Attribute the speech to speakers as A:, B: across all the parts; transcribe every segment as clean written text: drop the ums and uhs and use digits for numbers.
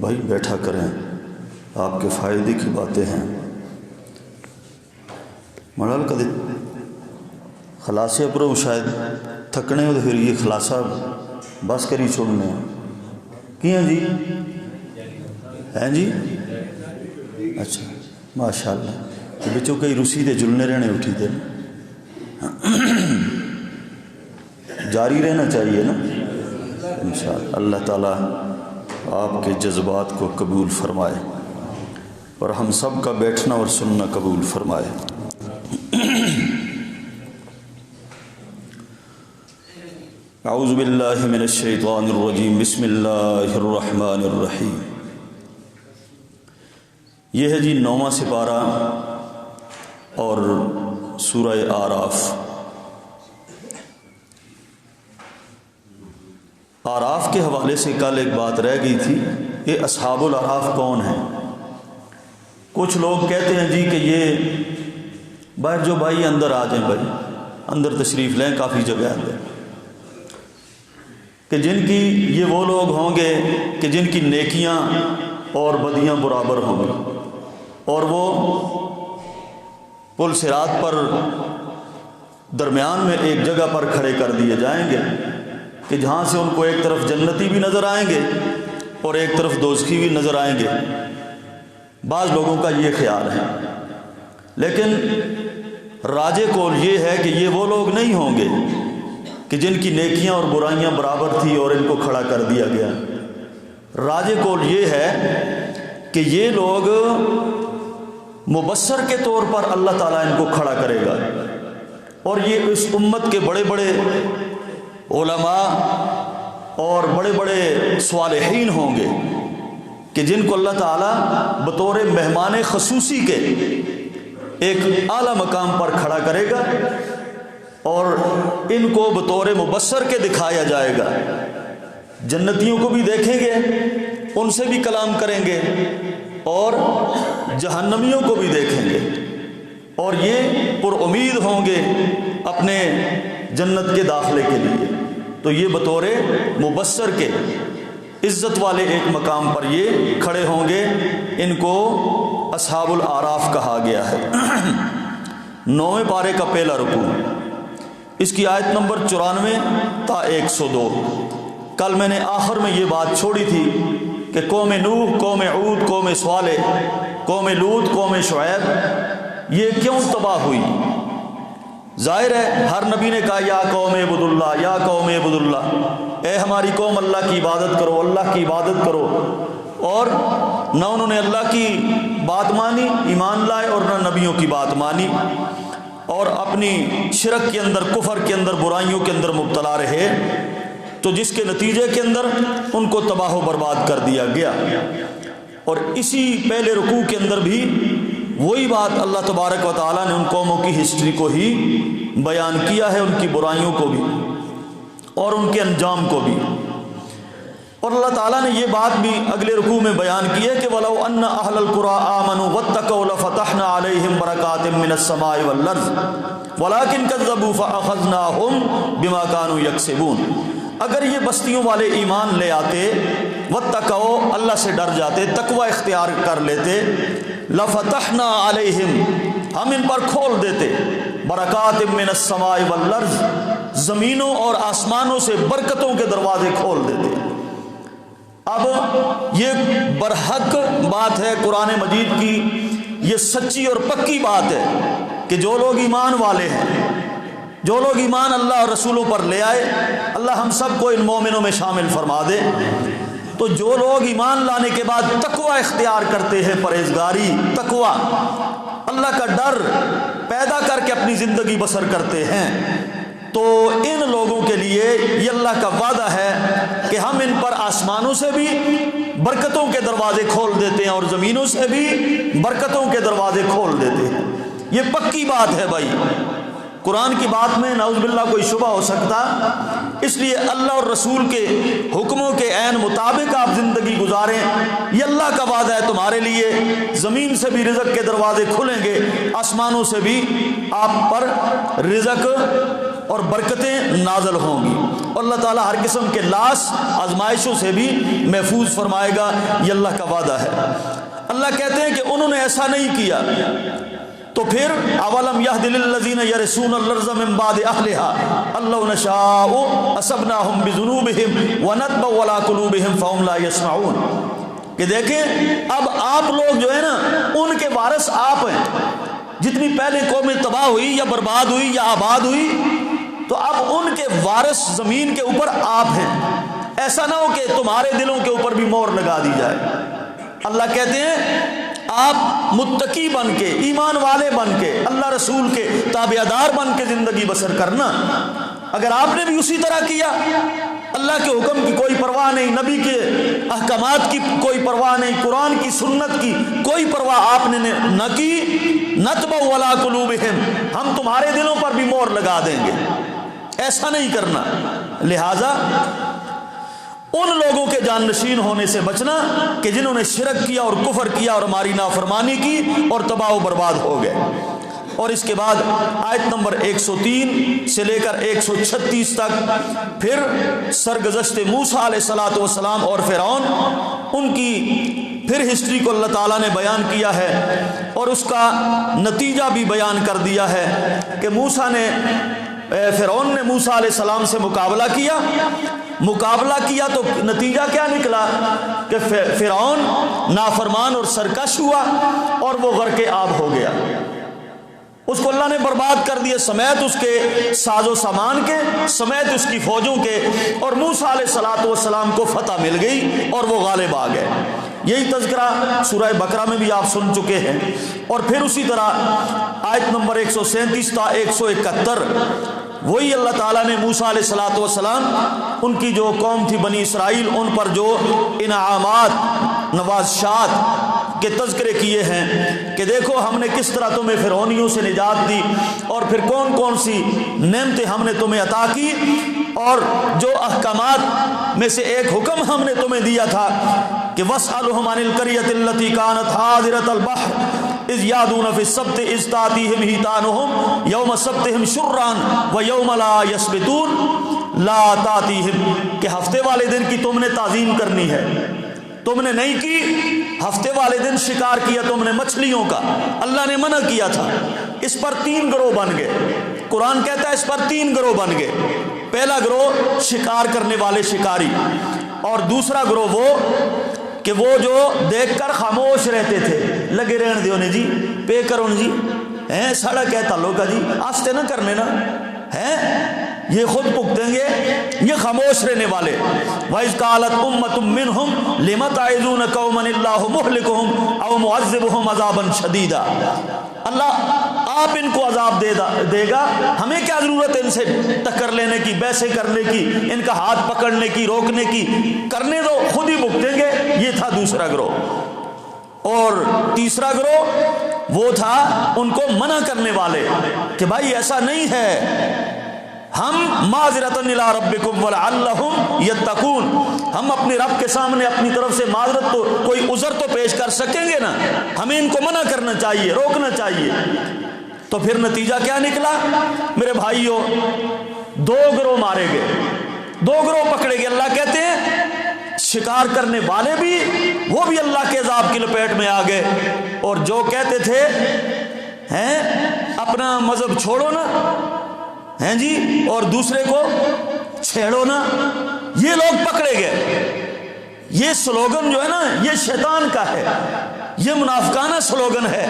A: بھائی بیٹھا کریں، آپ کے فائدے کی باتیں ہیں۔ مڑال کدے خلاصے پرو شاید تھکنے ہو تو پھر یہ خلاصہ بس کری چھوڑنے کی ہیں جی، ہیں جی، اچھا ماشاء اللہ، بچوں کئی روسی دے جلنے رہنے اٹھی تھے، جاری رہنا چاہیے نا انشاءاللہ۔ اللہ تعالیٰ آپ کے جذبات کو قبول فرمائے اور ہم سب کا بیٹھنا اور سننا قبول فرمائے۔ اعوذ باللہ من الشیطان الرجیم، بسم اللہ الرحمن الرحیم۔ یہ ہے جی 9واں سپارہ اور سورہ اعراف۔ اعراف کے حوالے سے کل ایک بات رہ گئی تھی، یہ اصحاب الاعراف کون ہیں؟ کچھ لوگ کہتے ہیں جی کہ یہ باہر جو بھائی اندر آ جائیں، بھائی اندر تشریف لیں، کافی جگہ اندر، کہ جن کی یہ وہ لوگ ہوں گے کہ جن کی نیکیاں اور بدیاں برابر ہوں گی، اور وہ پل صراط پر درمیان میں ایک جگہ پر کھڑے کر دیے جائیں گے کہ جہاں سے ان کو ایک طرف جنتی بھی نظر آئیں گے اور ایک طرف دوزخی بھی نظر آئیں گے۔ بعض لوگوں کا یہ خیال ہے، لیکن راجح قول یہ ہے کہ یہ وہ لوگ نہیں ہوں گے کہ جن کی نیکیاں اور برائیاں برابر تھی اور ان کو کھڑا کر دیا گیا۔ راجح قول یہ ہے کہ یہ لوگ مبشر کے طور پر اللہ تعالیٰ ان کو کھڑا کرے گا، اور یہ اس امت کے بڑے بڑے علماء اور بڑے بڑے صالحین ہوں گے کہ جن کو اللہ تعالیٰ بطور مہمان خصوصی کے ایک اعلیٰ مقام پر کھڑا کرے گا اور ان کو بطور مبشر کے دکھایا جائے گا۔ جنتیوں کو بھی دیکھیں گے، ان سے بھی کلام کریں گے، اور جہنمیوں کو بھی دیکھیں گے، اور یہ پر امید ہوں گے اپنے جنت کے داخلے کے لیے۔ تو یہ بطور مبشر کے عزت والے ایک مقام پر یہ کھڑے ہوں گے، ان کو اصحاب الاعراف کہا گیا ہے۔ 9ویں پارے کا پہلا رکوع، اس کی آیت نمبر 94 تا 102۔ کل میں نے آخر میں یہ بات چھوڑی تھی کہ قوم نوح، قوم عود، قوم صالح، قوم لوط، قوم شعیب یہ کیوں تباہ ہوئی؟ ظاہر ہے ہر نبی نے کہا یا قوم اعبدوا اللہ، یا قوم اعبدوا اللہ، اے ہماری قوم اللہ کی عبادت کرو، اللہ کی عبادت کرو، اور نہ انہوں نے اللہ کی بات مانی، ایمان لائے، اور نہ نبیوں کی بات مانی، اور اپنی شرک کے اندر، کفر کے اندر، برائیوں کے اندر مبتلا رہے، تو جس کے نتیجے کے اندر ان کو تباہ و برباد کر دیا گیا۔ اور اسی پہلے رکوع کے اندر بھی وہی بات اللہ تبارک و تعالیٰ نے ان قوموں کی ہسٹری کو ہی بیان کیا ہے، ان کی برائیوں کو بھی اور ان کے انجام کو بھی۔ اور اللہ تعالیٰ نے یہ بات بھی اگلے رکوع میں بیان کی ہے کہ وَلَوْ أَنَّ أَهْلَ الْقُرَىٰ آمَنُوا وَاتَّقَوْا لَفَتَحْنَا عَلَيْهِمْ بَرَكَاتٍ مِّنَ السَّمَاءِ وَالْأَرْضِ وَلَٰكِنْ كَذَّبُوا فَأَخَذْنَاهُمْ بِمَا كَانُوا يَكْسِبُونَ۔ اگر یہ بستیوں والے ایمان لے آتے، واتقوا اللہ سے ڈر جاتے، تقوی اختیار کر لیتے، لفتحنا علیہم ہم ان پر کھول دیتے، برکات من السماء والارض زمینوں اور آسمانوں سے برکتوں کے دروازے کھول دیتے۔ اب یہ برحق بات ہے قرآن مجید کی، یہ سچی اور پکی بات ہے کہ جو لوگ ایمان والے ہیں، جو لوگ ایمان اللہ اور رسولوں پر لے آئے، اللہ ہم سب کو ان مومنوں میں شامل فرما دے، تو جو لوگ ایمان لانے کے بعد تقوی اختیار کرتے ہیں، پرہیزگاری، تقوی، اللہ کا ڈر پیدا کر کے اپنی زندگی بسر کرتے ہیں، تو ان لوگوں کے لیے یہ اللہ کا وعدہ ہے کہ ہم ان پر آسمانوں سے بھی برکتوں کے دروازے کھول دیتے ہیں اور زمینوں سے بھی برکتوں کے دروازے کھول دیتے ہیں۔ یہ پکی بات ہے بھائی، قرآن کی بات میں نعوذ باللہ کوئی شبہ ہو سکتا؟ اس لیے اللہ اور رسول کے حکموں کے عین مطابق آپ زندگی گزاریں، یہ اللہ کا وعدہ ہے تمہارے لیے، زمین سے بھی رزق کے دروازے کھلیں گے، آسمانوں سے بھی آپ پر رزق اور برکتیں نازل ہوں گی۔ اور اللہ تعالیٰ ہر قسم کے لاس آزمائشوں سے بھی محفوظ فرمائے گا، یہ اللہ کا وعدہ ہے۔ اللہ کہتے ہیں کہ انہوں نے ایسا نہیں کیا، تو پھر اولم یہد للذین یرثون الارض من بعد اہلها ان لو نشاء اصبناہم بذنوبہم ونطبع علی قلوبہم فہم لا یسمعون، کہ دیکھیں اب آپ لوگ جو ہے نا ان کے وارث آپ ہیں، جتنی پہلے قومیں تباہ ہوئی یا برباد ہوئی یا آباد ہوئی، تو اب ان کے وارث زمین کے اوپر آپ ہیں۔ ایسا نہ ہو کہ تمہارے دلوں کے اوپر بھی مہر لگا دی جائے۔ اللہ کہتے ہیں آپ متقی بن کے، ایمان والے بن کے، اللہ رسول کے تابعدار بن کے زندگی بسر کرنا۔ اگر آپ نے بھی اسی طرح کیا، اللہ کے حکم کی کوئی پرواہ نہیں، نبی کے احکامات کی کوئی پرواہ نہیں، قرآن کی سنت کی کوئی پرواہ آپ نے نہ کی، نطبع علی قلوبہم، ہم تمہارے دلوں پر بھی مہر لگا دیں گے، ایسا نہیں کرنا۔ لہذا ان لوگوں کے جانشین ہونے سے بچنا کہ جنہوں نے شرک کیا اور کفر کیا اور ہماری نافرمانی کی اور تباہ و برباد ہو گئے۔ اور اس کے بعد آیت نمبر 103 سے لے کر 136 تک پھر سرگزشت موسیٰ علیہ السلام اور فرعون، ان کی پھر ہسٹری کو اللہ تعالیٰ نے بیان کیا ہے اور اس کا نتیجہ بھی بیان کر دیا ہے کہ فرعون نے موسیٰ علیہ السلام سے مقابلہ کیا تو نتیجہ کیا نکلا کہ فرعون نافرمان اور سرکش ہوا اور وہ غرق آب ہو گیا۔ اس کو اللہ نے برباد کر دیا سمیت اس کے ساز و سامان کے، سمیت اس کی فوجوں کے، اور موسیٰ علیہ السلام کو فتح مل گئی اور وہ غالب آ گئے۔ یہی تذکرہ سورہ بقرہ میں بھی آپ سن چکے ہیں۔ اور پھر اسی طرح آیت نمبر 137 تا 171 وہی اللہ تعالیٰ نے موسیٰ علیہ السلام ان کی جو قوم تھی بنی اسرائیل، ان پر جو انعامات نوازشات کے تذکرے کیے ہیں کہ دیکھو ہم نے کس طرح تمہیں فرعونیوں سے نجات دی اور پھر کون کون سی نعمتیں ہم نے تمہیں عطا کی، اور جو احکامات میں سے ایک حکم ہم نے تمہیں دیا تھا کہ وَاسْأَلْهُمْ عَنِ الْقَرْيَةِ الَّتِي كَانَتْ حَاضِرَةَ الْبَحْرِ إِذْ يَعْدُونَ فِي السَّبْتِ إِذْ تَأْتِيهِمْ حِيتَانُهُمْ يَوْمَ سَبْتِهِمْ شُرًّا وَيَوْمَ لَا يَسْبِتُونَ لَا تَأْتِيهِمْ، کہ ہفتے والے دن کی تم نے تعظیم کرنی ہے، تم نے نہیں کی۔ ہفتے والے دن شکار کیا تم نے مچھلیوں کا، اللہ نے منع کیا تھا۔ اس پر 3 گروہ بن گئے، قرآن کہتا ہے اس پر 3 گروہ بن گئے۔ پہلا گروہ شکار کرنے والے شکاری، اور دوسرا گروہ وہ کہ وہ جو دیکھ کر خاموش رہتے تھے، لگے رہن دیو نے جی، پے کرو جی، ہیں سڑا کیا تعلق ہے جی، آستے نہ کرنے نا، ہیں یہ خود بھگتیں گے، یہ خاموش رہنے والے۔ وَإِذْ قَالَتْ أُمَّةٌ مِّنْهُمْ لِمَ تَعِظُونَ قَوْمًا اللَّهُ مُهْلِكُهُمْ أَوْ مُعَذِّبُهُمْ عَذَابًا شَدِيدًا، اللہ آپ ان کو عذاب دے گا، ہمیں کیا ضرورت ہے ان سے ٹکر لینے کی، بحثیں کرنے کی، ان کا ہاتھ پکڑنے کی، روکنے کی، کرنے دو، خود ہی بھگتیں گے۔ یہ تھا دوسرا گروہ۔ اور تیسرا گروہ وہ تھا ان کو منع کرنے والے کہ بھائی ایسا نہیں ہے، ہم معذرۃ الی ربکم ولعلہم یتقون، ہم اپنے رب کے سامنے اپنی طرف سے معذرت تو کوئی عذر تو پیش کر سکیں گے نا، ہمیں ان کو منع کرنا چاہیے، روکنا چاہیے۔ تو پھر نتیجہ کیا نکلا میرے بھائیوں؟ 2 گروہ مارے گئے، 2 گروہ پکڑے گئے۔ اللہ کہتے ہیں شکار کرنے والے بھی، وہ بھی اللہ کے عذاب کی لپیٹ میں آ گئے، اور جو کہتے تھے ہیں اپنا مذہب چھوڑو نا، ہیں جی، اور دوسرے کو چھیڑو نا، یہ لوگ پکڑے گئے۔ یہ سلوگن جو ہے نا یہ شیطان کا ہے، یہ منافقانہ سلوگن ہے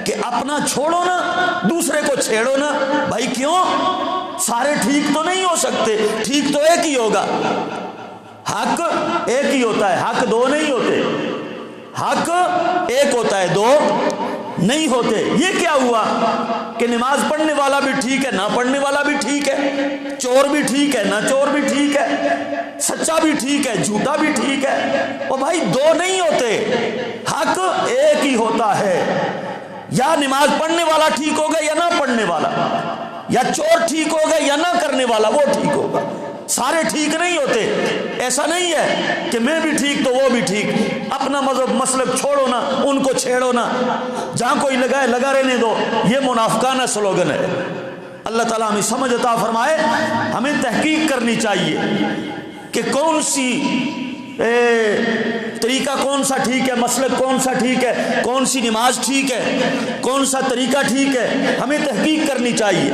A: کہ اپنا چھوڑو نا، دوسرے کو چھیڑو نا۔ بھائی کیوں؟ سارے ٹھیک تو نہیں ہو سکتے، ٹھیک تو ایک ہی ہوگا، حق ایک ہی ہوتا ہے، حق 2 نہیں ہوتے، حق ایک ہوتا ہے، 2 نہیں ہوتے۔ یہ کیا ہوا کہ نماز پڑھنے والا بھی ٹھیک ہے، نہ پڑھنے والا بھی ٹھیک ہے، چور بھی ٹھیک ہے، نہ چور بھی ٹھیک ہے، سچا بھی ٹھیک ہے، جھوٹا بھی ٹھیک ہے۔ اور بھائی 2 نہیں ہوتے، حق ایک ہی ہوتا ہے۔ یا نماز پڑھنے والا ٹھیک ہوگا یا نہ پڑھنے والا، یا چور ٹھیک ہوگا یا نہ کرنے والا وہ ٹھیک ہوگا، سارے ٹھیک نہیں ہوتے۔ ایسا نہیں ہے کہ میں بھی ٹھیک تو وہ بھی ٹھیک، اپنا مذہب مسلک چھوڑو نا، ان کو چھیڑو نا، جہاں کوئی لگائے لگا رہنے دو، یہ منافقانہ سلوگن ہے۔ اللہ تعالیٰ ہمیں سمجھ عطا فرمائے. ہمیں تحقیق کرنی چاہیے کہ کون سی طریقہ کون سا ٹھیک ہے، مسلک کون سا ٹھیک ہے، کون سی نماز ٹھیک ہے، کون سا طریقہ ٹھیک ہے. ہمیں تحقیق کرنی چاہیے.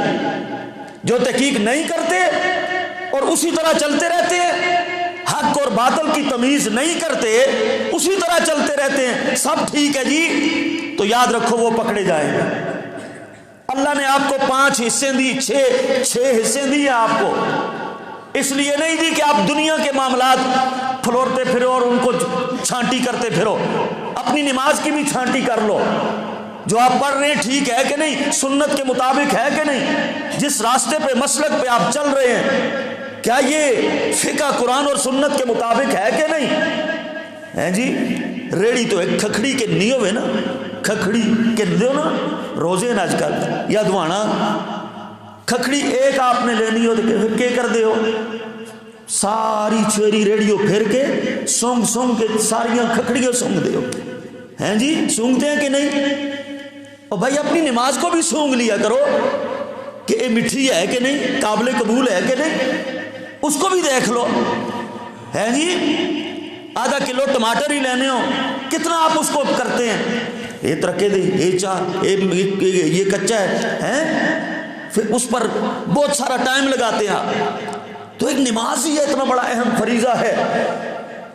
A: جو تحقیق نہیں کرتے اور اسی طرح چلتے رہتے ہیں، حق اور باطل کی تمیز نہیں کرتے، اسی طرح چلتے رہتے ہیں، سب ٹھیک ہے جی، تو یاد رکھو وہ پکڑے جائیں گے. اللہ نے آپ کو 5 حصے دی، 6 حصے دی ہیں آپ کو، اس لیے نہیں دی کہ آپ دنیا کے معاملات پھلورتے پھرو اور ان کو چھانٹی کرتے پھرو. اپنی نماز کی بھی چھانٹی کر لو. جو آپ پڑھ رہے ہیں ٹھیک ہے کہ نہیں، سنت کے مطابق ہے کہ نہیں، جس راستے پہ مسلک پہ آپ چل رہے ہیں کیا یہ فقہ قرآن اور سنت کے مطابق ہے کہ نہیں ہے جی. ریڑی تو ایک کھکھڑی کے نیو ہے نا، کھکھڑی کے دیو نا روزے نا آج کل یا دوانا کھکھڑی ایک آپ نے لینی ہو تو پھر کیا کر دے ہو، ساری چوری ریڑیوں پھر کے سونگ سونگ کے ساریاں کھکھڑیوں سونگ دے ہو ہیں جی. سونگتے ہیں کہ نہیں؟ اور بھائی اپنی نماز کو بھی سونگ لیا کرو کہ یہ مٹھی ہے کہ نہیں، قابل قبول ہے کہ نہیں، اس کو بھی دیکھ لو ہے جی. آدھا کلو ٹماٹر ہی لینے ہو، کتنا آپ اس کو کرتے ہیں، یہ ترکے دے، یہ چاہ، یہ کچا ہے، پھر اس پر بہت سارا ٹائم لگاتے ہیں آپ. تو ایک نماز ہی ہے، اتنا بڑا اہم فریضہ ہے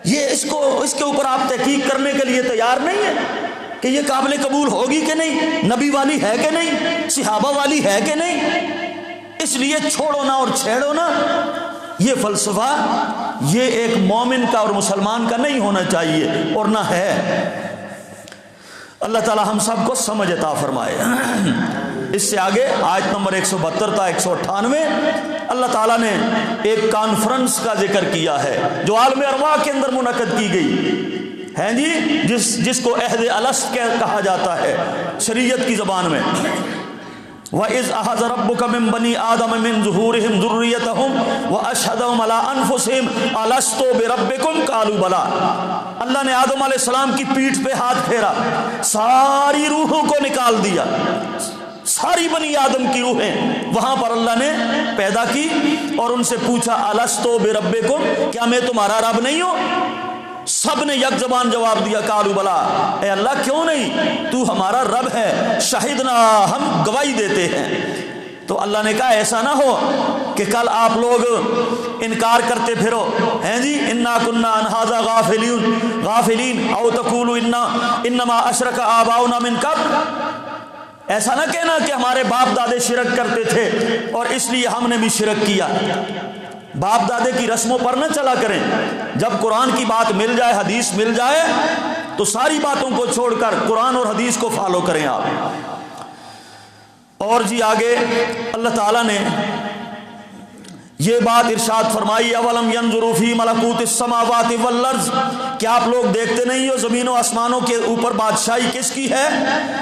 A: یہ، اس کے اوپر آپ تحقیق کرنے کے لیے تیار نہیں ہے کہ یہ قابل قبول ہوگی کہ نہیں، نبی والی ہے کہ نہیں، صحابہ والی ہے کہ نہیں. اس لیے چھوڑو نہ اور چھیڑو نہ، یہ فلسفہ یہ ایک مومن کا اور مسلمان کا نہیں ہونا چاہیے اور نہ ہے. اللہ تعالی ہم سب کو سمجھ عطا فرمائے. اس سے آگے آیت نمبر 172 تا 198 اللہ تعالیٰ نے ایک کانفرنس کا ذکر کیا ہے جو عالم ارواح کے اندر منعقد کی گئی ہے جی، جس کو عہد الست کہا جاتا ہے شریعت کی زبان میں. وَإِذْ أَخَذَ رَبُّكَ مِن بَنِي آدَمَ مِن ظُهُورِهِمْ ذُرِّيَّتَهُمْ وَأَشْهَدَهُمْ عَلَىٰ أَنفُسِهِمْ أَلَسْتُ بِرَبِّكُمْ قَالُوا بَلَىٰ. اللہ نے آدم علیہ السلام کی پیٹھ پہ ہاتھ پھیرا، ساری روحوں کو نکال دیا، ساری بنی آدم کی روحیں وہاں پر اللہ نے پیدا کی اور ان سے پوچھا الستو بربکم، کیا میں تمہارا رب نہیں ہوں؟ سب نے یک زبان جواب دیا قالوا بلا، اے اللہ کیوں نہیں، تو ہمارا رب ہے، شہدنا ہم گواہی دیتے ہیں. تو اللہ نے کہا ایسا نہ ہو کہ کل آپ لوگ انکار کرتے پھرو ہیں جی، انا کنا عن ھذا غافلین او تقولوا انما اشرک آباؤنا من قبل. ایسا نہ کہنا کہ ہمارے باپ دادے شرک کرتے تھے اور اس لیے ہم نے بھی شرک کیا. باپ دادے کی رسموں پر نہ چلا کریں. جب قرآن کی بات مل جائے، حدیث مل جائے تو ساری باتوں کو چھوڑ کر قرآن اور حدیث کو فالو کریں آپ. اور جی آگے اللہ تعالیٰ نے یہ بات ارشاد فرمائی اولم ینظروا فی ملکوت السماوات والارض، کیا آپ لوگ دیکھتے نہیں ہو زمین و آسمانوں کے اوپر بادشاہی کس کی ہے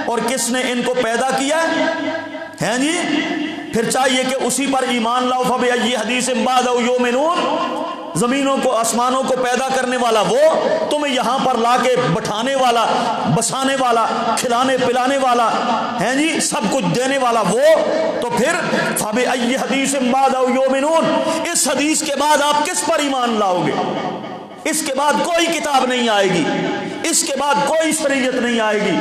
A: اور کس نے ان کو پیدا کیا ہے جی. پھر چاہیے کہ اسی پر ایمان لاؤ. فبأي حدیث بعدہ یؤمنون، زمینوں کو آسمانوں کو پیدا کرنے والا وہ، تمہیں یہاں پر لا کے بٹھانے والا، بسانے والا، کھلانے پلانے والا ہیں جی، سب کچھ دینے والا وہ، تو پھر فبأي حدیث بعدہ یؤمنون، اس حدیث کے بعد آپ کس پر ایمان لاؤ گے؟ اس کے بعد کوئی کتاب نہیں آئے گی، اس کے بعد کوئی شریعت نہیں آئے گی.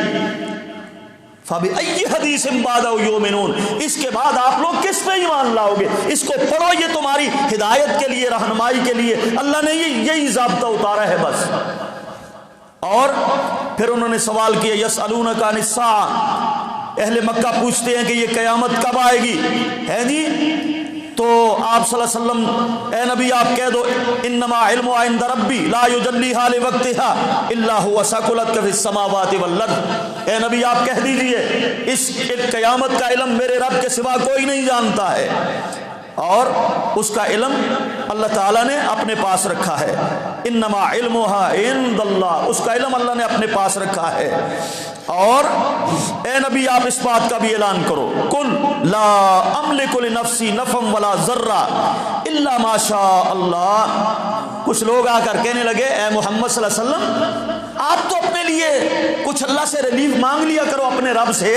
A: فبأي حدیث بعدہ یؤمنون، اس کے بعد آپ لوگ کس پہ ایمان لاؤ گے؟ اس کو پڑھو، یہ تمہاری ہدایت کے لیے، رہنمائی کے لیے اللہ نے یہی ضابطہ اتارا ہے بس. اور پھر انہوں نے سوال کیا یسألونک عن الساعہ، اہل مکہ پوچھتے ہیں کہ یہ قیامت کب آئے گی ہے جی. تو آپ صلی اللہ علیہ وسلم اے نبی آپ کہہ دو انما علمها عند ربی لا یجلیھا لوقتها الا هو ثقلت فی السماوات والارض. اے نبی آپ کہہ دیجئے اس قیامت کا علم میرے رب کے سوا کوئی نہیں جانتا ہے، اور اس کا علم اللہ تعالیٰ نے اپنے پاس رکھا ہے. انما علمها عند اللہ، اس کا علم اللہ نے اپنے پاس رکھا ہے. اور اے نبی آپ اس بات کا بھی اعلان کرو قل لا املک لنفسی نفعا ولا ضرا الا ما شاء اللہ. کچھ لوگ آ کر کہنے لگے اے محمد صلی اللہ علیہ وسلم آپ تو اپنے لیے کچھ اللہ سے ریلیف مانگ لیا کرو اپنے رب سے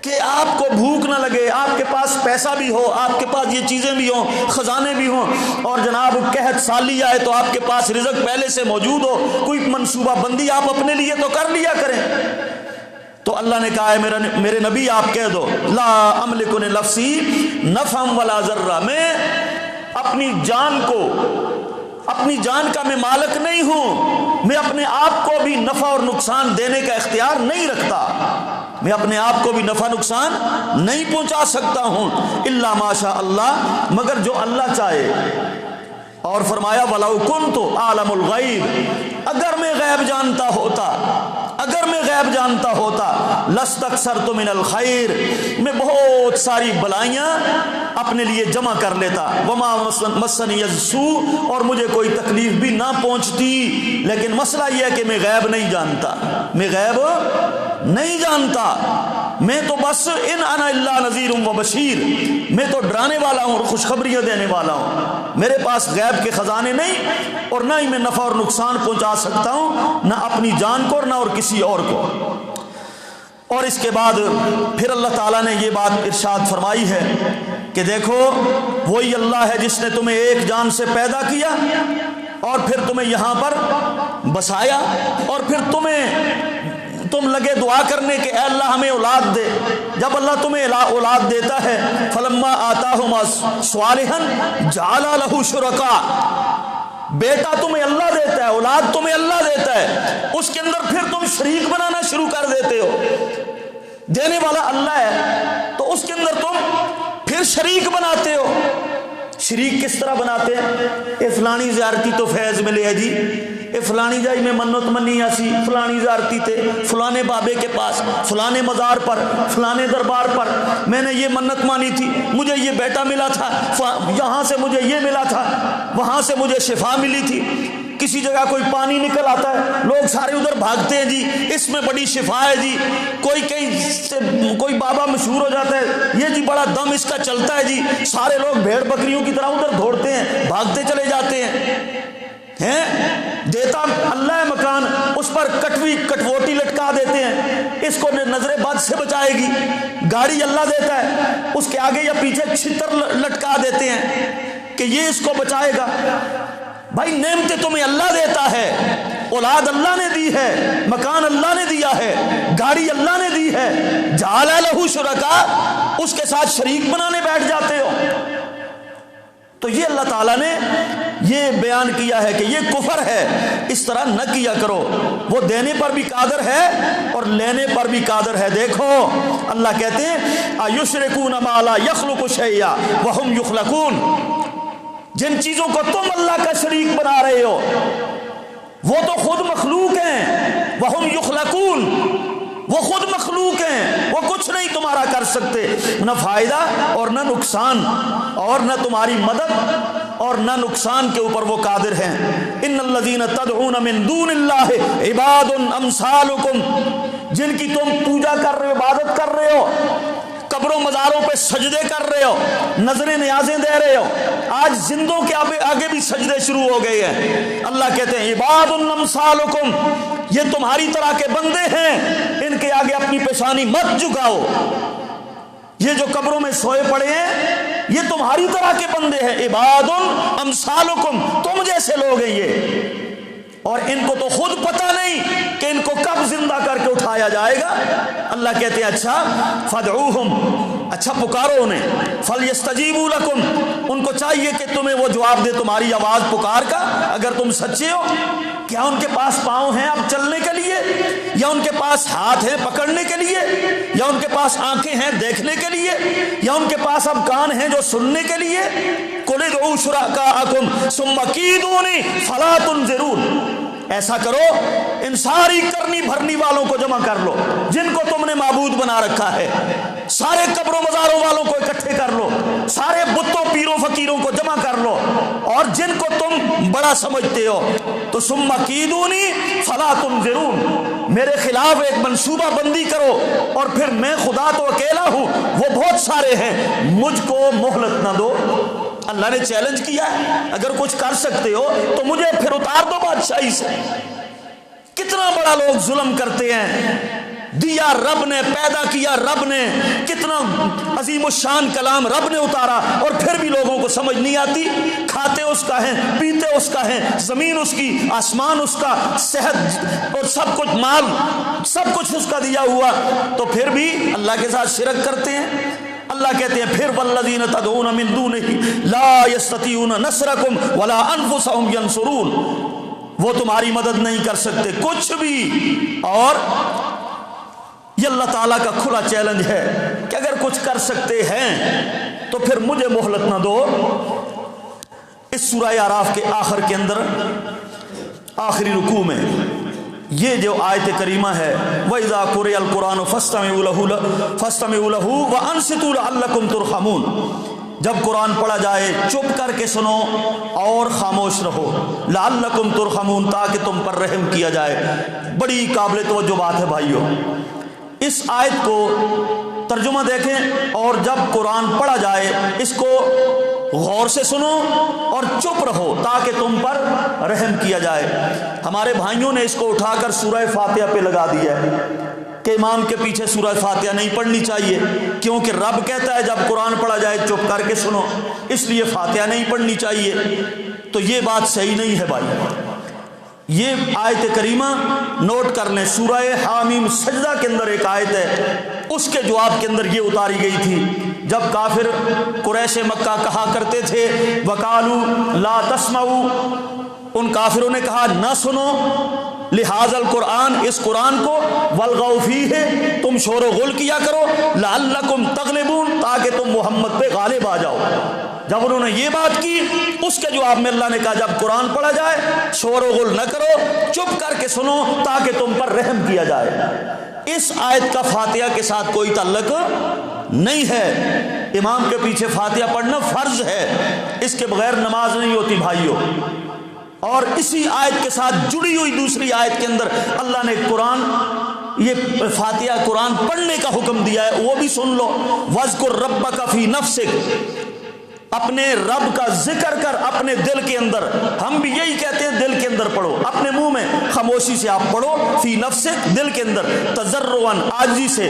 A: کہ آپ کو بھوک نہ لگے، آپ کے پاس پیسہ بھی ہو، آپ کے پاس یہ چیزیں بھی ہوں، خزانے بھی ہوں، اور جناب قحط سالی آئے تو آپ کے پاس رزق پہلے سے موجود ہو، کوئی منصوبہ بندی آپ اپنے لیے تو کر لیا کریں۔ تو اللہ نے کہا ہے میرے نبی آپ کہہ دو لا املک لنفسی نفعا ولا ضرا، میں اپنی جان کا میں مالک نہیں ہوں، میں اپنے آپ کو بھی نفع اور نقصان دینے کا اختیار نہیں رکھتا، میں اپنے آپ کو بھی نفع نقصان نہیں پہنچا سکتا ہوں، الا ماشاء اللہ، مگر جو اللہ چاہے۔ اور فرمایا وَلَوْ كُنْتُ أَعْلَمُ الْغَيْبِ، اگر میں غیب جانتا ہوتا لَاسْتَكْثَرْتُ مِنَ الْخَيْرِ، میں بہت ساری بلائیاں اپنے لیے جمع کر لیتا، وَمَا مَسَّنِيَ السُّوءُ، اور مجھے کوئی تکلیف بھی نہ پہنچتی، لیکن مسئلہ یہ ہے کہ میں غیب نہیں جانتا، میں تو بس ان انا الا نذیر و بشیر، میں تو ڈرانے والا ہوں اور خوشخبریاں دینے والا ہوں، میرے پاس غیب کے خزانے نہیں، اور نہ ہی میں نفع اور نقصان پہنچا سکتا ہوں، نہ اپنی جان کو اور نہ اور کسی اور کو۔ اور اس کے بعد پھر اللہ تعالیٰ نے یہ بات ارشاد فرمائی ہے کہ دیکھو وہی اللہ ہے جس نے تمہیں ایک جان سے پیدا کیا اور پھر تمہیں یہاں پر بسایا، اور پھر تم لگے دعا کرنے کہ اے اللہ ہمیں اولاد دے۔ جب اللہ تمہیں اولاد دیتا ہے فلما آتاہما صالحا جعل لہ شرکاء، بیٹا تمہیں اللہ دیتا ہے، اولاد تمہیں اللہ دیتا ہے، اس کے اندر پھر تم شریک بنانا شروع کر دیتے ہو۔ دینے والا اللہ ہے تو اس کے اندر تم پھر شریک بناتے ہو۔ شریک کس طرح بناتے ہیں؟ اے فلانی زیارتی تو فیض ملے ہے جی، اے فلانی جائی میں منت منی ایسی، فلانی زیارتی تھے فلانے بابے کے پاس، فلانے مزار پر، فلانے دربار پر میں نے یہ منت مانی تھی، مجھے یہ بیٹا ملا تھا، یہاں سے مجھے یہ ملا تھا، وہاں سے مجھے شفا ملی تھی۔ کسی جگہ کوئی پانی نکل آتا ہے، لوگ سارے ادھر بھاگتے ہیں جی اس میں بڑی شفا ہے جی، کوئی بابا مشہور ہو جاتا ہے، یہ جی بڑا دم اس کا چلتا ہے جی، سارے لوگ بھیڑ بکریوں کی طرح ادھر دوڑتے ہیں، بھاگتے چلے جاتے ہیں۔ دیتا اللہ ہے مکان، اس پر کٹوٹی لٹکا دیتے ہیں، اس کو نظر بد سے بچائے گی۔ گاڑی اللہ دیتا ہے، اس کے آگے یا پیچھے چھتر لٹکا دیتے ہیں کہ یہ اس کو بچائے گا۔ بھائی نعمتیں تمہیں اللہ دیتا ہے، اولاد اللہ نے دی ہے، مکان اللہ نے دیا ہے، گاڑی اللہ نے دی ہے، جعل لہ شرکاء، اس کے ساتھ شریک بنانے بیٹھ جاتے ہو۔ تو یہ اللہ تعالیٰ نے یہ بیان کیا ہے کہ یہ کفر ہے، اس طرح نہ کیا کرو، وہ دینے پر بھی قادر ہے اور لینے پر بھی قادر ہے۔ دیکھو اللہ کہتے ہیں اَیُشْرِکُونَ مَا لَا يَخْلُقُ شَيْئًا وَهُمْ يُخْلَقُونَ، جن چیزوں کو تم اللہ کا شریک بنا رہے ہو وہ تو خود مخلوق ہیں، وَهُمْ يُخْلَقُونَ، وہ خود مخلوق ہیں، وہ کچھ نہیں تمہارا کر سکتے، نہ فائدہ اور نہ نقصان، اور نہ تمہاری مدد اور نہ نقصان کے اوپر وہ قادر ہیں۔ ان الذین تدعون من دون اللہ عباد امثالکم، جن کی تم پوجا کر رہے ہو، عبادت کر رہے ہو، قبروں مزاروں پہ سجدے کر رہے ہو، نظریں نیازیں دے رہے ہو، آج زندوں کے آگے بھی سجدے شروع ہو گئے ہیں۔ اللہ کہتے ہیں عباد امثالکم، یہ تمہاری طرح کے بندے ہیں، ان کے آگے اپنی پیشانی مت جھکاؤ۔ یہ جو قبروں میں سوئے پڑے ہیں یہ تمہاری طرح کے بندے ہیں، عباد امثالکم، تم جیسے لوگ ہیں یہ، اور ان کو تو خود پتہ نہیں کہ ان کو کب زندہ کر کے اٹھایا جائے گا۔ اللہ کہتے ہیں اچھا فدعوہم، اچھا پکارو انہیں، فلیستجیبوا لکم، ان کو چاہیے کہ تمہیں وہ جواب دے تمہاری آواز پکار کا، اگر تم سچے ہو۔ کیا ان کے پاس پاؤں ہیں اب چلنے کے لیے، یا ان کے پاس ہاتھ ہیں پکڑنے کے لیے، یا ان کے پاس آنکھیں ہیں دیکھنے کے لیے، یا ان کے پاس اب کان ہیں جو سننے کے لیے؟ قل ادعوا شرکاءکم ثم کیدونی فلا تنظرون، ایسا کرو ان ساری کرنی بھرنی والوں کو جمع کر لو جن کو تم نے معبود بنا رکھا ہے، سارے قبروں مزاروں والوں کو اکٹھے کر لو، سارے بتوں پیروں فقیروں کو جمع کر لو، اور جن کو تم بڑا سمجھتے ہو تو ثم کیدونی فلا تنظرون، میرے خلاف ایک منصوبہ بندی کرو، اور پھر میں خدا تو اکیلا ہوں، وہ بہت سارے ہیں، مجھ کو مہلت نہ دو۔ اللہ نے چیلنج کیا ہے، اگر کچھ کر سکتے ہو تو مجھے پھر اتار دو بادشاہی سے۔ کتنا بڑا لوگ ظلم کرتے ہیں، دیا رب نے، پیدا کیا رب نے، کتنا عظیم الشان کلام رب نے اتارا، اور پھر بھی لوگوں کو سمجھ نہیں آتی۔ کھاتے اس کا ہے، پیتے اس کا ہے، زمین اس کی، آسمان اس کا، صحت اور سب کچھ، مال سب کچھ اس کا دیا ہوا، تو پھر بھی اللہ کے ساتھ شرک کرتے ہیں۔ اللہ کہتے ہیں پھر والذین تدعون من دونہ لا یستطیعون نصرکم ولا انفسهم ینصرون، وہ تمہاری مدد نہیں کر سکتے کچھ بھی۔ اور یہ اللہ تعالیٰ کا کھلا چیلنج ہے کہ اگر کچھ کر سکتے ہیں تو پھر مجھے مہلت نہ دو۔ اس سورہ اعراف کے آخر کے اندر آخری رکوع میں یہ جو آیت کریمہ ہے وَإِذَا قُرِئَ الْقُرْآنُ فَاسْتَمِعُوا لَهُ وَأَنصِتُوا لَعَلَّكُمْ تُرْحَمُونَ، جب قرآن پڑھا جائے چپ کر کے سنو اور خاموش رہو، لعلکم ترحمون، تاکہ تم پر رحم کیا جائے۔ بڑی قابل توجہ بات ہے بھائیو، اس آیت کو ترجمہ دیکھیں، اور جب قرآن پڑھا جائے اس کو غور سے سنو اور چپ رہو تاکہ تم پر رحم کیا جائے۔ ہمارے بھائیوں نے اس کو اٹھا کر سورہ فاتحہ پہ لگا دیا ہے کہ امام کے پیچھے سورہ فاتحہ نہیں پڑھنی چاہیے، کیونکہ رب کہتا ہے جب قرآن پڑھا جائے چپ کر کے سنو، اس لیے فاتحہ نہیں پڑھنی چاہیے۔ تو یہ بات صحیح نہیں ہے بھائی۔ یہ آیت کریمہ نوٹ کر لیں، سورہ حامیم سجدہ کے اندر ایک آیت ہے، اس کے جواب کے اندر یہ اتاری گئی تھی جب کافر قریش مکہ کہا کرتے تھے وَقَالُوا لَا تَسْمَعُوا، ان کافروں نے کہا نہ سنو لہذا القرآن، اس قرآن کو، وَالْغَوْا فِيهِ، تم شور و غل کیا کرو، لَعَلَّكُمْ تَغْلِبُونَ، تاکہ تم محمد پہ غالب آ جاؤ۔ جب انہوں نے یہ بات کی، اس کے جواب میں اللہ نے کہا جب قرآن پڑھا جائے شور و غل نہ کرو، چپ کر کے سنو تاکہ تم پر رحم کیا جائے۔ اس آیت کا فاتحہ کے ساتھ کوئی تعلق نہیں ہے۔ امام کے پیچھے فاتحہ پڑھنا فرض ہے، اس کے بغیر نماز نہیں ہوتی بھائیوں۔ اور اسی آیت کے ساتھ جڑی ہوئی دوسری آیت کے اندر اللہ نے قرآن، یہ فاتحہ قرآن پڑھنے کا حکم دیا ہے، وہ بھی سن لو۔ وَاذْكُرْ رَبَّكَ فِي نَفْسِكَ، اپنے رب کا ذکر کر اپنے دل کے اندر۔ ہم بھی یہی کہتے ہیں دل کے اندر پڑھو، اپنے منہ میں خاموشی سے آپ پڑھو، فی نفسک، دل کے اندر، تضرعا، عاجزی سے،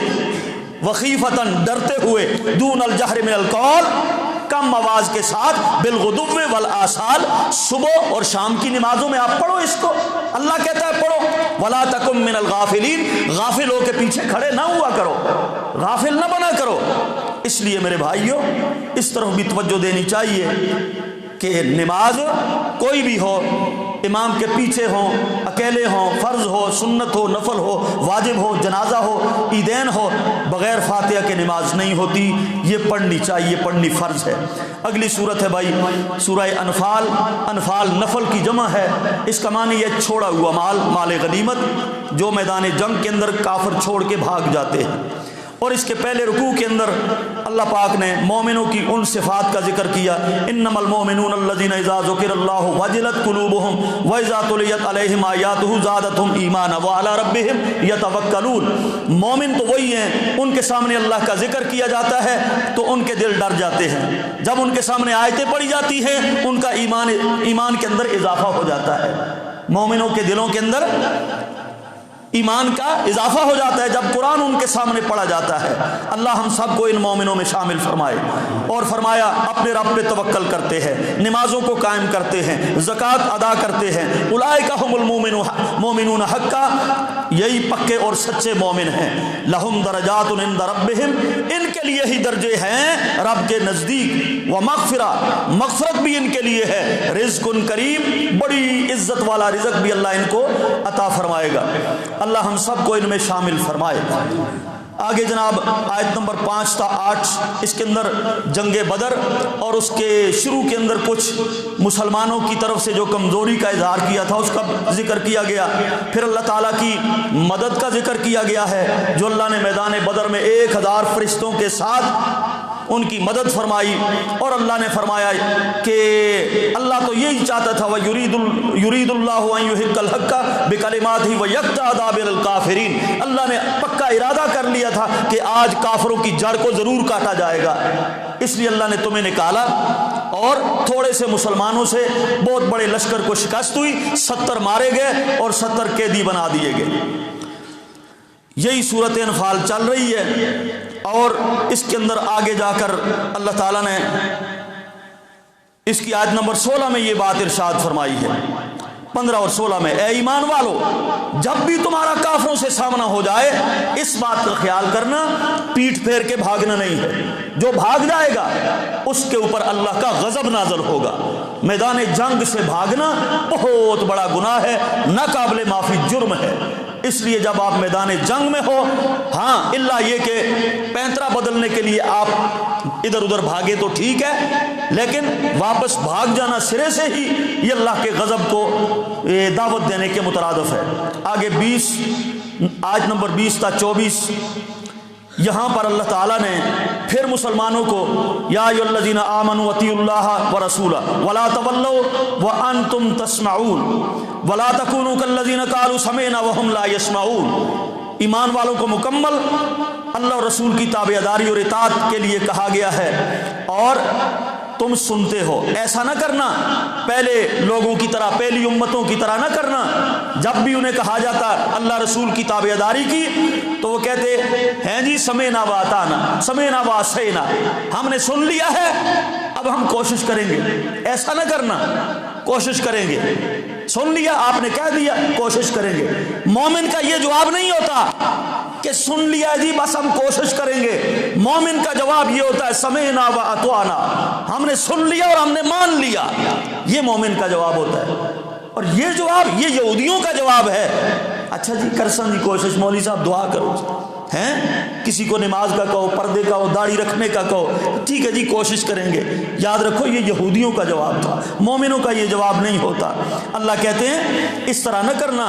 A: وخیفتاً، ڈرتے ہوئے، دون الجہر من القول، کم آواز کے ساتھ، بالغدو والآصال، صبح اور شام کی نمازوں میں آپ پڑھو اس کو۔ اللہ کہتا ہے پڑھو، ولا تکن من الغافلین، غافل ہو کے پیچھے کھڑے نہ ہوا کرو، غافل نہ بنا کرو۔ اس لیے میرے بھائیوں اس طرف بھی توجہ دینی چاہیے کہ نماز کوئی بھی ہو، امام کے پیچھے ہوں، اکیلے ہوں، فرض ہو، سنت ہو، نفل ہو، واجب ہو، جنازہ ہو، عیدین ہو، بغیر فاتحہ کے نماز نہیں ہوتی، یہ پڑھنی چاہیے، پڑھنی فرض ہے۔ اگلی صورت ہے بھائی سورہ انفال۔ انفال نفل کی جمع ہے، اس کا معنی یہ چھوڑا ہوا مال، مال غنیمت جو میدان جنگ کے اندر کافر چھوڑ کے بھاگ جاتے ہیں۔ اور اس کے پہلے رکوع کے اندر اللہ پاک نے مومنوں کی ان صفات کا ذکر کیا، انما المؤمنون الذین اذا ذکر اللہ وجلت قلوبهم واذا تلیت علیہم آیاتہ زادتہم ایمانا وعلی ربہم یتوکلون۔ مومن تو وہی ہیں، ان کے سامنے اللہ کا ذکر کیا جاتا ہے تو ان کے دل ڈر جاتے ہیں، جب ان کے سامنے آیتیں پڑھی جاتی ہیں ان کا ایمان کے اندر اضافہ ہو جاتا ہے، مومنوں کے دلوں کے اندر ایمان کا اضافہ ہو جاتا ہے جب قرآن ان کے سامنے پڑھا جاتا ہے۔ اللہ ہم سب کو ان مومنوں میں شامل فرمائے۔ اور فرمایا اپنے رب پہ توکل کرتے ہیں، نمازوں کو قائم کرتے ہیں، زکوٰۃ ادا کرتے ہیں، اولئک ھم المؤمنون حقا، یہی پکے اور سچے مومن ہیں۔ لہم درجات عند ربہم، ان کے لیے ہی درجے ہیں رب کے نزدیک، ومغفرہ، مغفرت بھی ان کے لیے ہے، رزق کریم، بڑی عزت والا رزق بھی اللہ ان کو عطا فرمائے گا۔ اللہ ہم سب کو ان میں شامل فرمائے۔ آگے جناب آیت نمبر 5 تا 8، اس کے اندر جنگ بدر اور اس کے شروع کے اندر کچھ مسلمانوں کی طرف سے جو کمزوری کا اظہار کیا تھا اس کا ذکر کیا گیا۔ پھر اللہ تعالیٰ کی مدد کا ذکر کیا گیا ہے، جو اللہ نے میدان بدر میں 1000 فرشتوں کے ساتھ ان کی مدد فرمائی۔ اور اللہ نے فرمایا کہ اللہ تو یہی چاہتا تھا، وَيُرِيدُ اللَّهُ أَن يُحِقَّ الْحَقَّ بِكَلِمَاتِهِ وَيَقْطَعَ دَابِرَ الْكَافِرِينَ، اللہ نے پکا ارادہ کر لیا تھا کہ آج کافروں کی جڑ کو ضرور کاٹا جائے گا، اس لیے اللہ نے تمہیں نکالا اور تھوڑے سے مسلمانوں سے بہت بڑے لشکر کو شکست ہوئی، 70 مارے گئے اور 70 قیدی بنا دیے گئے۔ یہی صورت انفال چل رہی ہے، اور اس کے اندر آگے جا کر اللہ تعالیٰ نے اس کی آیت نمبر 16 میں یہ بات ارشاد فرمائی ہے، 15 اور 16 میں، اے ایمان والو جب بھی تمہارا کافروں سے سامنا ہو جائے اس بات کا خیال کرنا پیٹھ پھیر کے بھاگنا نہیں ہے، جو بھاگ جائے گا اس کے اوپر اللہ کا غضب نازل ہوگا۔ میدان جنگ سے بھاگنا بہت بڑا گناہ ہے، ناقابل معافی جرم ہے، اس لیے جب آپ میدان جنگ میں ہو، ہاں الا یہ کہ پینترا بدلنے کے لیے آپ ادھر ادھر بھاگے تو ٹھیک ہے، لیکن واپس بھاگ جانا سرے سے ہی یہ اللہ کے غضب کو دعوت دینے کے مترادف ہے۔ آگے 20 آیت نمبر 20 تا 24 یہاں پر اللہ تعالیٰ نے پھر مسلمانوں کو یا ایھا الذین آمنوا اطیعوا اللہ ورسولہ ولا تولوا وانتم تسمعون ولا تکونوا کالذین قالوا سمعنا وهم لا يسمعون، ایمان والوں کو مکمل اللہ اور رسول کی تابعداری اور اطاعت کے لیے کہا گیا ہے، اور تم سنتے ہو، ایسا نہ کرنا پہلے لوگوں کی طرح، پہلی امتوں کی طرح نہ کرنا، جب بھی انہیں کہا جاتا اللہ رسول کی تابعداری کی تو وہ کہتے ہیں جی سمعنا و اطعنا، سمعنا و عصینا، ہم نے سن لیا ہے اب ہم کوشش کریں گے، ایسا نہ کرنا، کوشش کریں گے، سن لیا آپ نے کہہ دیا کوشش کریں گے۔ مومن کا یہ جواب نہیں ہوتا کہ سن لیا جی بس ہم کوشش کریں گے، مومن کا جواب یہ ہوتا ہے سمعنا و اطعنا، ہم نے سن لیا اور ہم نے مان لیا، یہ مومن کا جواب ہوتا ہے۔ اور یہ جواب یہ یہودیوں کا جواب ہے، اچھا جی کرسن جی کوشش، مولوی صاحب دعا کرو ہیں، کسی کو نماز کا کہو، پردے کا ہو، داڑھی رکھنے کا کہو، ٹھیک ہے جی کوشش کریں گے، یاد رکھو یہ یہودیوں کا جواب تھا، مومنوں کا یہ جواب نہیں ہوتا۔ اللہ کہتے ہیں اس طرح نہ کرنا،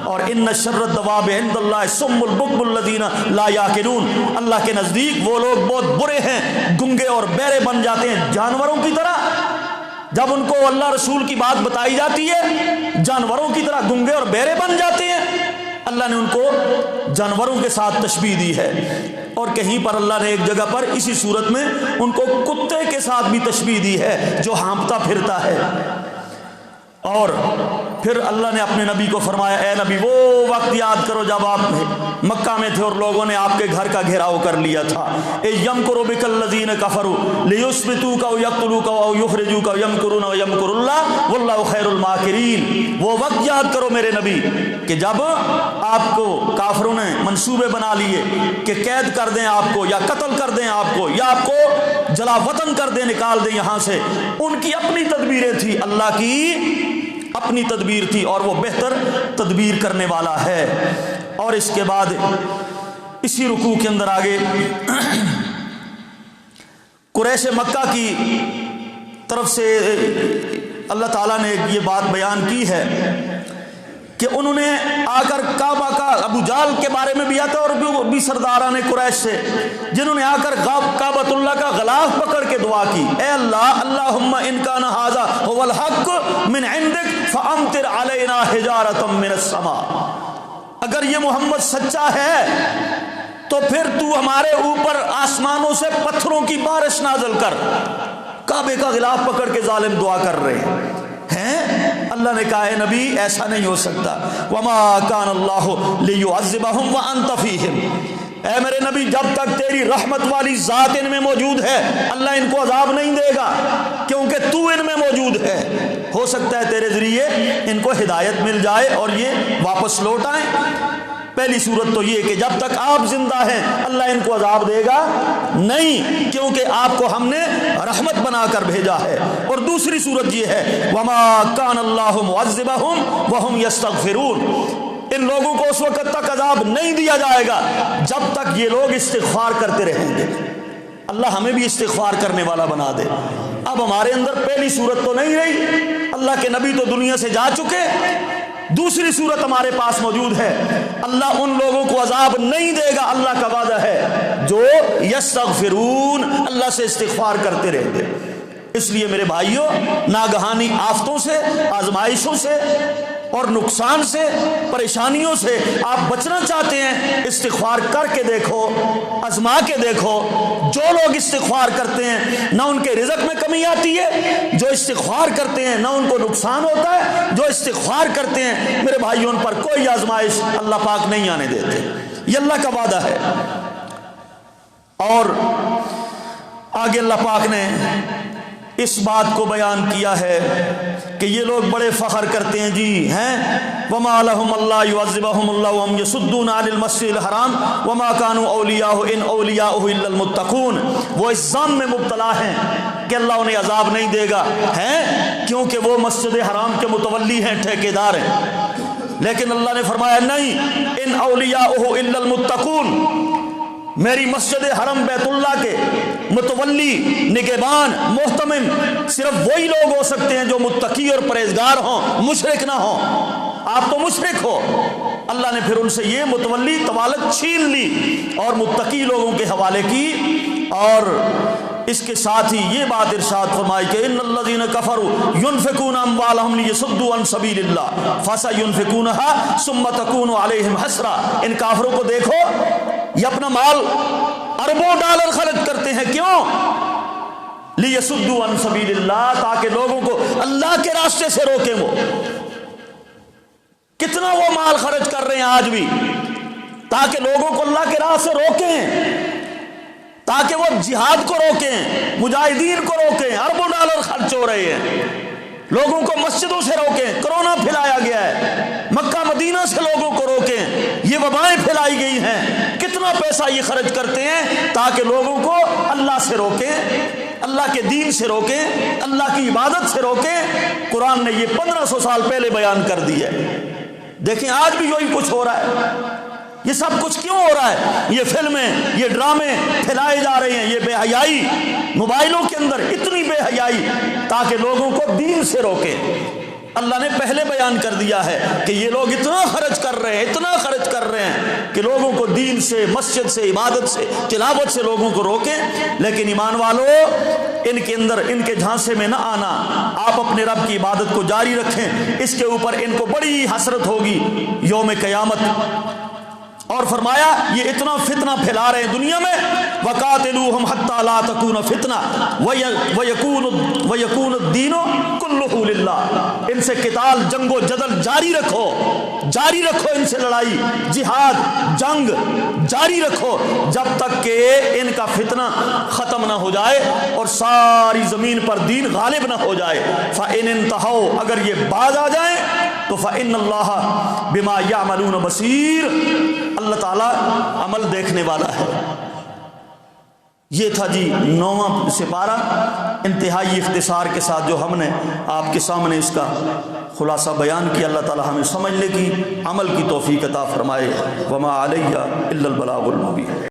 A: اور ان شر الدواب عند اللہ الصم البکم الذین لا یعقلون، اللہ کے نزدیک وہ لوگ بہت برے ہیں گنگے اور بہرے بن جاتے ہیں جانوروں کی طرح، جب ان کو اللہ رسول کی بات بتائی جاتی ہے جانوروں کی طرح گنگے اور بہرے بن جاتے ہیں۔ اللہ نے ان کو جانوروں کے ساتھ تشبیہ دی ہے، اور کہیں پر اللہ نے ایک جگہ پر اسی صورت میں ان کو کتے کے ساتھ بھی تشبیہ دی ہے جو ہانپتا پھرتا ہے۔ اور پھر اللہ نے اپنے نبی کو فرمایا اے نبی وہ وقت یاد کرو جب آپ مکہ میں تھے اور لوگوں نے آپ کے گھر کا گھیراؤ کر لیا تھا، یمکر بک الذین کفروا لیثبتوک او یقتلوک او یخرجوک یمکرون ویمکر اللہ واللہ خیر الماکرین۔ وہ وقت یاد کرو میرے نبی کہ جب آپ کو کافروں نے منصوبے بنا لیے کہ قید کر دیں آپ کو، یا قتل کر دیں آپ کو، یا آپ کو جلا وطن کر دیں، نکال دیں یہاں سے، ان کی اپنی تدبیریں تھی، اللہ کی اپنی تدبیر تھی، اور وہ بہتر تدبیر کرنے والا ہے۔ اور اس کے بعد اسی رکوع کے اندر آگے قریش مکہ کی طرف سے اللہ تعالیٰ نے یہ بات بیان کی ہے کہ انہوں نے آ کر کعبہ کا، ابو جہل کے بارے میں بھی آتا اور بھی سرداران قریش سے، جنہوں نے آ کر کعبۃ اللہ کا غلاف پکڑ کے دعا کی، اے اللہ اللہم ان کان ھذا ھو الحق من عندک فامطر علینا حجارۃ من السماء، اگر یہ محمد سچا ہے تو پھر تو ہمارے اوپر آسمانوں سے پتھروں کی بارش نازل کر۔ کعبے کا غلاف پکڑ کے ظالم دعا کر رہے ہیں۔ اللہ نے کہا اے نبی ایسا نہیں ہو سکتا، وما کان اللہ لیعذبہم وانت فیہم، اے میرے نبی جب تک تیری رحمت والی ذات ان میں موجود ہے اللہ ان کو عذاب نہیں دے گا، کیونکہ تو ان میں موجود ہے، ہو سکتا ہے تیرے ذریعے ان کو ہدایت مل جائے اور یہ واپس لوٹ آئیں۔ پہلی صورت تو یہ کہ جب تک آپ زندہ ہیں اللہ ان کو عذاب دے گا نہیں، کیونکہ آپ کو ہم نے رحمت بنا کر بھیجا ہے۔ اور دوسری صورت یہ ہے وما کان اللہ معذبہم وہم یستغفرون، ان لوگوں کو اس وقت تک عذاب نہیں دیا جائے گا جب تک یہ لوگ استغفار کرتے رہیں گے۔ اللہ ہمیں بھی استغفار کرنے والا بنا دے۔ اب ہمارے اندر پہلی صورت تو نہیں رہی، اللہ کے نبی تو دنیا سے جا چکے، دوسری صورت ہمارے پاس موجود ہے، اللہ ان لوگوں کو عذاب نہیں دے گا، اللہ کا وعدہ ہے جو یستغفرون، اللہ سے استغفار کرتے رہیں گے۔ اس لیے میرے بھائیوں ناگہانی آفتوں سے، آزمائشوں سے اور نقصان سے، پریشانیوں سے آپ بچنا چاہتے ہیں، استغفار کر کے دیکھو، آزما کے دیکھو۔ جو لوگ استغفار کرتے ہیں نہ ان کے رزق میں کمی آتی ہے، جو استغفار کرتے ہیں نہ ان کو نقصان ہوتا ہے، جو استغفار کرتے ہیں میرے بھائیوں ان پر کوئی آزمائش اللہ پاک نہیں آنے دیتے۔ یہ اللہ کا وعدہ ہے۔ اور آگے اللہ پاک نے اس بات کو بیان کیا ہے کہ یہ لوگ بڑے فخر کرتے ہیں جی ہیں وما لهم اللہ يعذبهم اللہ وهم يصدون عن المسجد الحرام وما كانوا اولیاءه ان اولیاؤه الا المتقون۔ وہ اس ظن میں مبتلا ہیں کہ اللہ انہیں عذاب نہیں دے گا ہیں کیونکہ وہ مسجد حرام کے متولی ہیں، ٹھیکیدار ہیں، لیکن اللہ نے فرمایا نہیں، ان اولیاؤه الا المتقون، میری مسجد حرم بیت اللہ کے متولی، نگہبان، محتمم صرف وہی لوگ ہو سکتے ہیں جو متقی اور پرہیزگار ہوں، مشرک نہ ہوں۔ آپ تو مشرک ہو۔ اللہ نے پھر ان سے یہ متولی طوالت چھین لی اور متقی لوگوں کے حوالے کی، اور اس کے ساتھ ہی یہ بات ارشاد فرمائی کہ ان الذین کفروا ينفقون اموالهم ليصدوا عن سبیل اللہ فسينفقونها ثم تكون عليهم حسرة۔ ان کافروں کو دیکھو، یہ اپنا مال اربوں ڈالر خرچ کرتے ہیں، کیوں؟ لِيَصُدُّوا عَن سَبِيلِ اللَّهِ، تاکہ لوگوں کو اللہ کے راستے سے روکیں۔ وہ کتنا وہ مال خرچ کر رہے ہیں آج بھی، تاکہ لوگوں کو اللہ کے راہ سے روکیں، تاکہ وہ جہاد کو روکیں، مجاہدین کو روکیں۔ اربوں ڈالر خرچ ہو رہے ہیں، لوگوں کو مسجدوں سے روکیں، کرونا پھیلایا گیا ہے، مکہ مدینہ سے لوگوں کو روکیں، یہ وبائیں پھیلائی گئی ہیں، کتنا پیسہ یہ خرچ کرتے ہیں تاکہ لوگوں کو اللہ سے روکیں، اللہ کے دین سے روکیں، اللہ کی عبادت سے روکیں۔ قرآن نے یہ 1500 سال پہلے بیان کر دی ہے۔ دیکھیں آج بھی یہی کچھ ہو رہا ہے۔ یہ سب کچھ کیوں ہو رہا ہے؟ یہ فلمیں، یہ ڈرامے پھیلائے جا رہے ہیں، یہ بے حیائی موبائلوں کے اندر، اتنی بے حیائی تاکہ لوگوں کو دین سے روکیں۔ اللہ نے پہلے بیان کر دیا ہے کہ یہ لوگ اتنا خرچ کر رہے ہیں، اتنا خرچ کر رہے ہیں کہ لوگوں کو دین سے، مسجد سے، عبادت سے، تلاوت سے لوگوں کو روکیں، لیکن ایمان والو ان کے اندر، ان کے جھانسے میں نہ آنا، آپ اپنے رب کی عبادت کو جاری رکھیں، اس کے اوپر ان کو بڑی حسرت ہوگی یوم قیامت۔ اور فرمایا یہ اتنا فتنہ پھیلا رہے ہیں دنیا میں، وَقَاتِلُوهُمْ حَتَّى لَا تَكُونَ فِتْنَةٌ وَيَكُونَ الدِّينُ كُلُّهُ لِلَّهِ۔ ان سے قتال، جنگ و جدل جاری رکھو، جاری رکھو، ان سے لڑائی، جہاد، جنگ جاری رکھو جب تک کہ ان کا فتنہ ختم نہ ہو جائے اور ساری زمین پر دین غالب نہ ہو جائے۔ فَإِنِ انْتَهَوْا، اگر یہ باز آ جائیں تو فَإِنَّ اللَّهَ بِمَا يَعْمَلُونَ بَصِيرٌ، اللہ تعالیٰ عمل دیکھنے والا ہے۔ یہ تھا جی 9واں سپارہ، انتہائی اختصار کے ساتھ جو ہم نے آپ کے سامنے اس کا خلاصہ بیان کیا۔ اللہ تعالیٰ ہمیں سمجھنے کی، عمل کی توفیق عطا فرمائے۔ وما علیہ الا البلاغ المبین۔